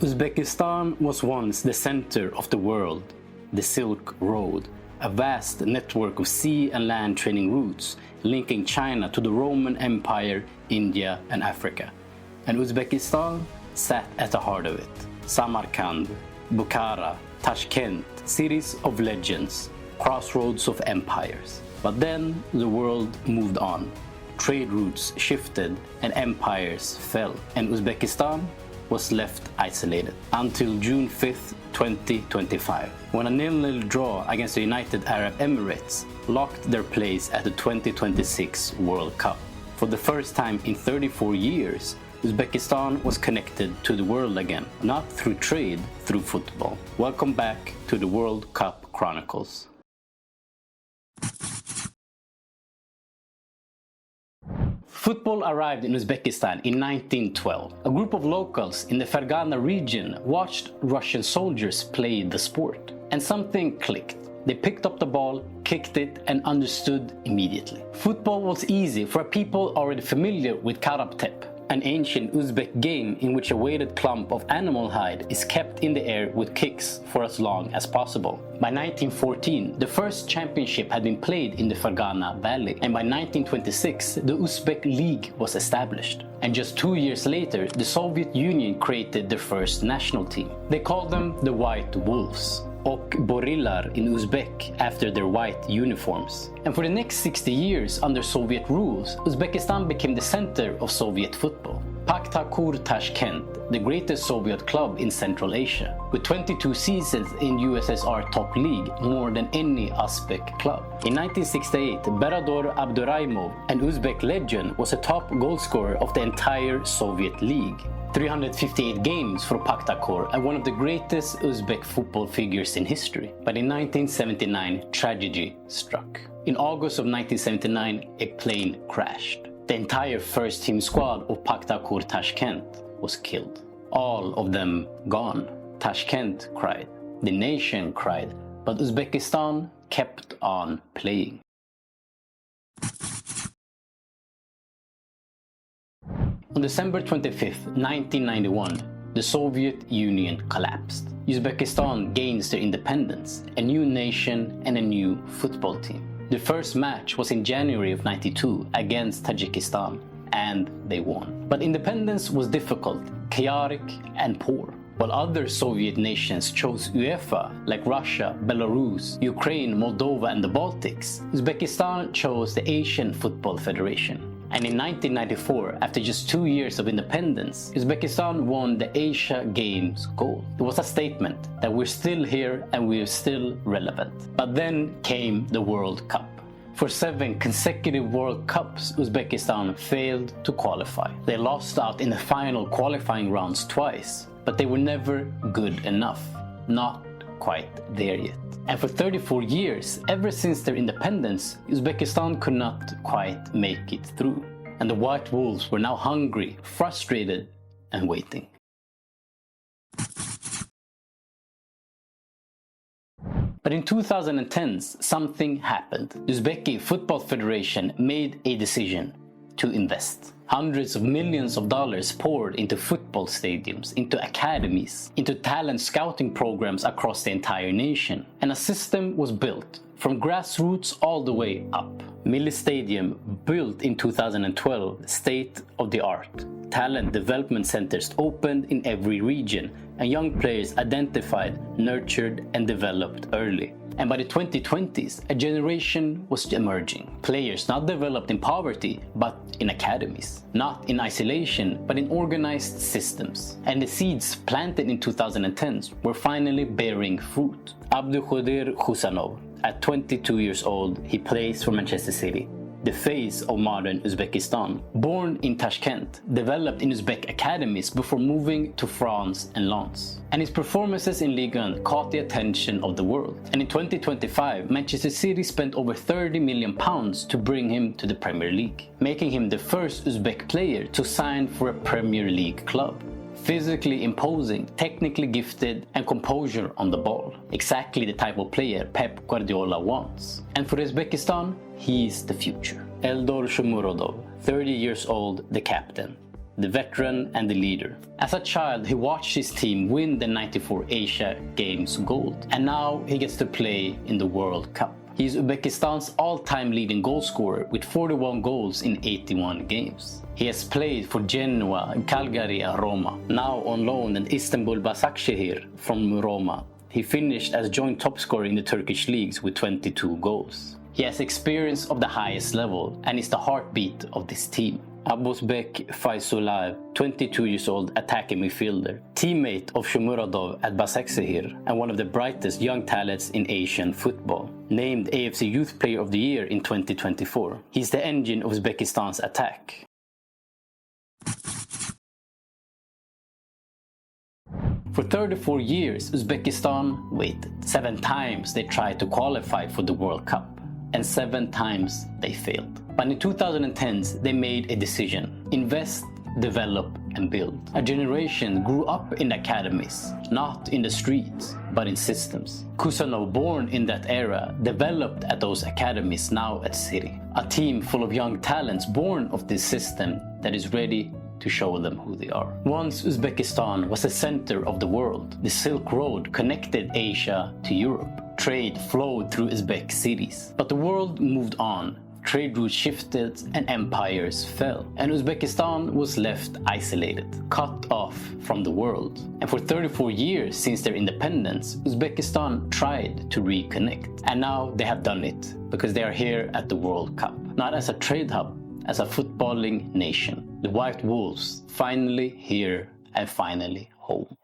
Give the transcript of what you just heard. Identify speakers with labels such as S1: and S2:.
S1: Uzbekistan was once the center of the world, the Silk Road, a vast network of sea and land trading routes linking China to the Roman Empire, India and Africa. And Uzbekistan sat at the heart of it. Samarkand, Bukhara, Tashkent, cities of legends, crossroads of empires. But then the world moved on. Trade routes shifted and empires fell, and Uzbekistan was left isolated until June 5th, 2025, when a 0-0 draw against the United Arab Emirates locked their place at the 2026 World Cup. For the first time in 34 years, Uzbekistan was connected to the world again, not through trade, through football. Welcome back to the World Cup Chronicles. Football arrived in Uzbekistan in 1912. A group of locals in the Ferghana region watched Russian soldiers play the sport, and something clicked. They picked up the ball, kicked it, and understood immediately. Football was easy for people already familiar with karaptep, an ancient Uzbek game in which a weighted clump of animal hide is kept in the air with kicks for as long as possible. By 1914, the first championship had been played in the Ferghana Valley, and by 1926, the Uzbek League was established. And just 2 years later, the Soviet Union created their first national team. They called them the White Wolves, och Borillar in Uzbek, after their white uniforms. And for the next 60 years under Soviet rules, Uzbekistan became the center of Soviet football. Pakhtakor Tashkent, the greatest Soviet club in Central Asia, with 22 seasons in USSR top league, more than any Uzbek club. In 1968, Berador Abduraimov, an Uzbek legend, was a top goalscorer of the entire Soviet League. 358 games for Pakhtakor, and one of the greatest Uzbek football figures in history. But in 1979, tragedy struck. In August of 1979, a plane crashed. The entire first team squad of Pakhtakor Tashkent was killed. All of them gone. Tashkent cried. The nation cried. But Uzbekistan kept on playing. On December 25, 1991, the Soviet Union collapsed. Uzbekistan gains their independence, a new nation and a new football team. The first match was in January of '92 against Tajikistan, and they won. But independence was difficult, chaotic and poor. While other Soviet nations chose UEFA, like Russia, Belarus, Ukraine, Moldova and the Baltics, Uzbekistan chose the Asian Football Federation. And in 1994, after just 2 years of independence, Uzbekistan won the Asia Games gold. It was a statement that we're still here and we're still relevant. But then came the World Cup. For 7 consecutive World Cups, Uzbekistan failed to qualify. They lost out in the final qualifying rounds twice, but they were never good enough. Not quite there yet. And for 34 years, ever since their independence, Uzbekistan could not quite make it through. And the White Wolves were now hungry, frustrated, and waiting. But in 2010s, something happened. The Uzbek Football Federation made a decision to invest. Hundreds of millions of dollars poured into football stadiums, into academies, into talent scouting programs across the entire nation. And a system was built, from grassroots all the way up. Milli Stadium, built in 2012, state-of-the-art. Talent development centers opened in every region, and young players identified, nurtured, and developed early. And by the 2020s, a generation was emerging. Players not developed in poverty, but in academies. Not in isolation, but in organized systems. And the seeds planted in 2010s were finally bearing fruit. Abdulkadir Husanov, at 22 years old, he plays for Manchester City, the face of modern Uzbekistan. Born in Tashkent, developed in Uzbek academies before moving to France and Lens. And his performances in Ligue 1 caught the attention of the world. And in 2025, Manchester City spent over £30 million to bring him to the Premier League, making him the first Uzbek player to sign for a Premier League club. Physically imposing, technically gifted, and composure on the ball. Exactly the type of player Pep Guardiola wants. And for Uzbekistan, he is the future. Eldor Shomurodov, 30 years old, the captain. the veteran and the leader. As a child, he watched his team win the '94 Asia Games gold, and now he gets to play in the World Cup. He is Uzbekistan's all-time leading goal scorer with 41 goals in 81 games. He has played for Genoa, Calgary and Roma. Now on loan at Istanbul Başakşehir from Roma, he finished as joint top scorer in the Turkish leagues with 22 goals. He has experience of the highest level and is the heartbeat of this team. Abuzbek Fayzulayev, 22 years old attacking midfielder, teammate of Shomurodov at Başakşehir and one of the brightest young talents in Asian football. Named AFC Youth Player of the Year in 2024. He's the engine of Uzbekistan's attack. For 34 years, Uzbekistan waited. 7 times they tried to qualify for the World Cup, and 7 times they failed. But in the 2010s, they made a decision: invest, develop, and build. A generation grew up in academies, not in the streets, but in systems. Kusanov, born in that era, developed at those academies, now at City. A team full of young talents born of this system that is ready to show them who they are. Once Uzbekistan was the center of the world. The Silk Road connected Asia to Europe. Trade flowed through Uzbek cities. But the world moved on. Trade routes shifted and empires fell. And Uzbekistan was left isolated, cut off from the world. And for 34 years since their independence, Uzbekistan tried to reconnect. And now they have done it, because they are here at the World Cup. Not as a trade hub, as a footballing nation. The White Wolves, finally here and finally home.